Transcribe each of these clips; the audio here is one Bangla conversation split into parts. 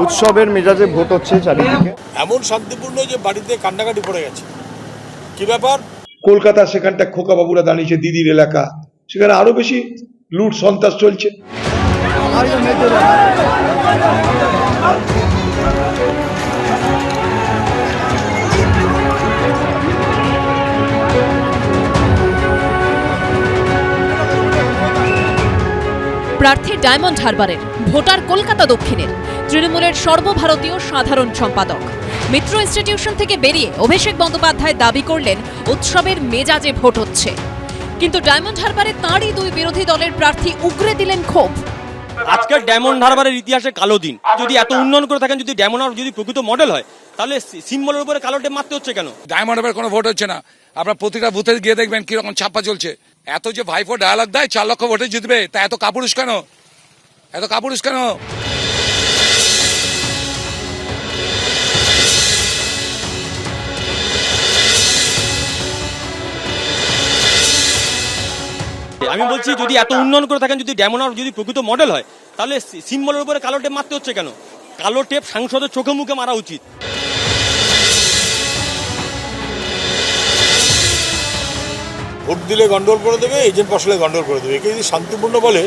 উৎসবের মেজাজে ভোট হচ্ছে চারিদিকে। এমন শান্তিপূর্ণ যে বাড়িতে কান্নাকাটি পড়ে গেছে। কি ব্যাপার? কলকাতা সেখানটা খোকাবাবুরা দাঁড়িয়েছে, দিদির এলাকা, সেখানে আরো বেশি লুট সন্ত্রাস চলছে। প্রার্থী ডায়মন্ড হারবারের, ভোটার কলকাতা দক্ষিণের, তৃণমূলের সর্বভারতীয় সাধারণ সম্পাদক। মিত্র ইনস্টিটিউশন থেকে বেরিয়ে অভিষেক বন্দ্যোপাধ্যায় দাবি করলেন উৎসবের মেজাজে ভোট হচ্ছে, কিন্তু ডায়মন্ড হারবারে তাঁরই দুই বিরোধী দলের প্রার্থী উগরে দিলেন ক্ষোভ। আজকের ডায়মন্ড হারবারের ইতিহাসে কালো দিন। যদি এত উন্নয়ন করে থাকেন, যদি ডায়মন্ড হারবার যদি প্রকৃত মডেল হয়, তাহলে সিম্বলের উপরে কালো টেপ মারতে হচ্ছে কেন? ডায়মন্ড হারবার কোনো ভোট হচ্ছে না। আপনার প্রতিটা বুথে গিয়ে দেখবেন কিরকম ছাপ্পা চলছে। এত যে ভাইপো ডায়ালগ দেয় 4 লক্ষ ভোটে জিতবে, তা এত কাপুরুষ কেন? এত কাপুরুষ কেন? আমি বলছি, যদি এত উন্নয়ন করে থাকেন, যদি ডায়মন্ড হারবার যদি প্রকৃত মডেল হয়, তাহলে সিম্বলের উপরে কালো টেপ মারতে হচ্ছে কেন? কালো টেপ সাংসদের চোখে মুখে মারা উচিত। ভোট দিলে গন্ডগোল করে দেবে, এজেন্ট বসলে গন্ডগোল করে দেবে। একে যদি শান্তিপূর্ণ বলে,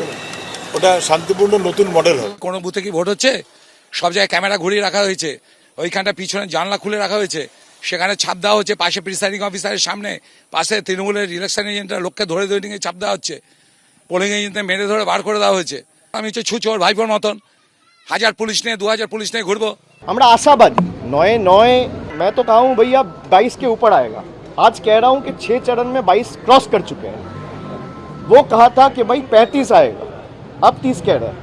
ওটা শান্তিপূর্ণ নতুন মডেল হবে। কোন বুথে কি ভোট হচ্ছে? সব জায়গায় ক্যামেরা ঘুরিয়ে রাখা হয়েছে, ওইখানটা পিছনে জানলা খুলে রাখা হয়েছে, সেখানে ছাপ দেওয়া হচ্ছে। পাশে প্রিসাইডিং অফিসারের সামনে পাশে তৃণমূলের ইলেকশন এজেন্টরা লোককে ধরে ধরে নিয়ে ছাপ দেওয়া হচ্ছে। পোলিং এজেন্টে মেরে ধরে বার করে দেওয়া হয়েছে। আমি হচ্ছে ছুচোর ভাইপোর মতন 1000 পুলিশ নিয়ে 2000 পুলিশ নিয়ে ঘুরবো। আমরা आशावादी 9 मैं तो कहा हूँ भैया 22 के ऊपर आएगा। आज कह रहा हूँ कि 6 चरण में 22 क्रॉस कर चुके हैं। वो कहा था कि भाई 35 आएगा, अब 30 कह रहे हैं,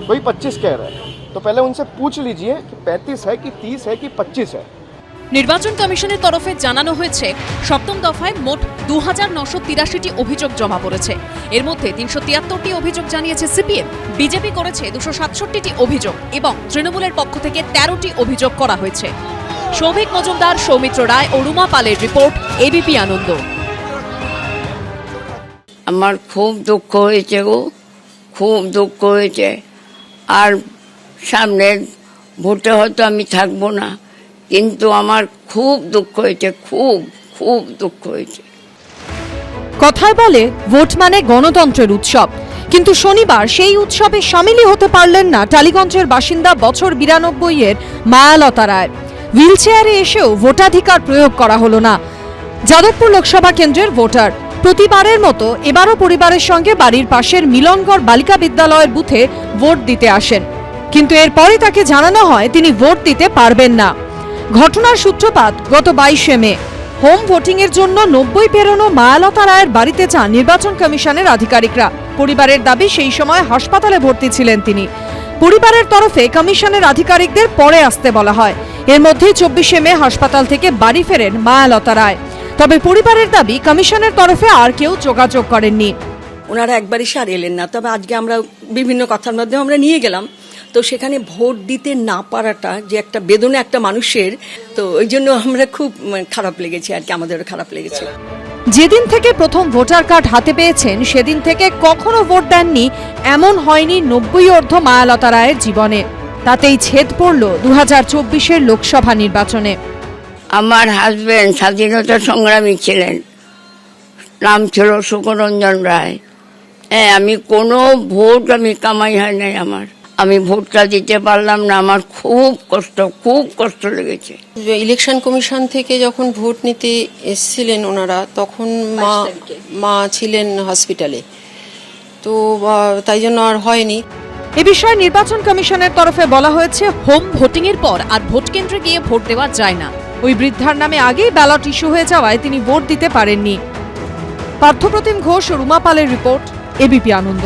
कोई 25 कह रहे हैं। तो पहले उनसे पूछ लीजिए कि 35 है कि 30 है कि 25 है। নির্বাচন কমিশনের তরফে জানানো হয়েছে, সপ্তম দফায় মোট 2983টি অভিযোগ জমা পড়েছে। এর মধ্যে 373টি অভিযোগ জানিয়েছে সিপিএম, বিজেপি করেছে 267টি অভিযোগ এবং তৃণমূলের পক্ষ থেকে 13টি অভিযোগ করা হয়েছে। সৌভিক মজুমদার, সৌমিত্র রায় ও রুমা পালের রিপোর্ট, এবিপি আনন্দ। আমার খুব দুঃখ হয়েছে গো, খুব দুঃখ হয়েছে। আর সামনের ভোটে হয়তো আমি থাকবো না, কিন্তু আমার খুব দুঃখ হয়েছে, খুব খুব দুঃখ হয়েছে। কথায় বলে ভোট মানে গণতন্ত্রের উৎসব, কিন্তু শনিবার সেই উৎসবে সামিলই হতে পারলেন না টালিগঞ্জের বাসিন্দা বছর 92-এর মায়ালতা রায়। হুইল চেয়ারে এসেও ভোটাধিকার প্রয়োগ করা হলো না। যাদবপুর লোকসভা কেন্দ্রের ভোটার, প্রতিবারের মতো এবারও পরিবারের সঙ্গে বাড়ির পাশের মিলনগড় বালিকা বিদ্যালয়ের বুথে ভোট দিতে আসেন, কিন্তু এরপরই তাকে জানানো হয় তিনি ভোট দিতে পারবেন না। ঘটনার সূত্রপাত গত 22শে মে। হোম ভোটিং এর জন্য 90 পেরোনো মায়ালতা রায়ের বাড়িতে যান নির্বাচন কমিশনের আধিকারিকরা। পরিবারের দাবি সেই সময় হাসপাতালে ভর্তি ছিলেন তিনি। পরিবারের তরফে কমিশনের আধিকারিকদের পরে আসতে বলা হয়। এর মধ্যে 24শে মে হাসপাতাল থেকে বাড়ি ফেরেন মায়ালতা রায়। তবে পরিবারের দাবি কমিশনের তরফে আর কেউ যোগাযোগ করেননি। ওনারা একবার এসে আর এলেন না। তবে আজকে আমরা বিভিন্ন কথার মাধ্যমে আমরা নিয়ে গেলাম, তো সেখানে ভোট দিতে না পারাটা যে একটা বেদনা একটা মানুষের, তো ওই জন্য আমরা খুব খারাপ লেগেছে আর কি, আমাদেরও খারাপ লেগেছে। যেদিন থেকে প্রথম ভোটার কার্ড হাতে পেয়েছেন সেদিন থেকে কখনো ভোট দেননি এমন হয়নি 90 মায়ালতা রায়ের জীবনে। তাতেই ছেদ পড়ল 2024-এর লোকসভা নির্বাচনে। আমার হাজবেন্ড স্বাধীনতা সংগ্রামী ছিলেন, নাম ছিল সুকরঞ্জন রায়। হ্যাঁ, আমি কোনো ভোট কামাই হয় নাই আমার, আমি ভোটটা দিতে পারলাম না। আমার খুব কষ্ট লেগেছে। ইলেকশন কমিশন থেকে যখন ভোট নিতে এসেছিলেন ওনারা, তখন মা ছিলেন হসপিটালে, তো তাই জন্য আর হয়নি। এ বিষয়ে নির্বাচন কমিশনের তরফে বলা হয়েছে, হোম ভোটিং এর পর আর ভোট কেন্দ্রে গিয়ে ভোট দেওয়া যায় না। ওই বৃদ্ধার নামে আগেই ব্যালট ইস্যু হয়ে যাওয়ায় তিনি ভোট দিতে পারেননি। পার্থপ্রতিম ঘোষ, রুমা পালের রিপোর্ট, এবিপি আনন্দ।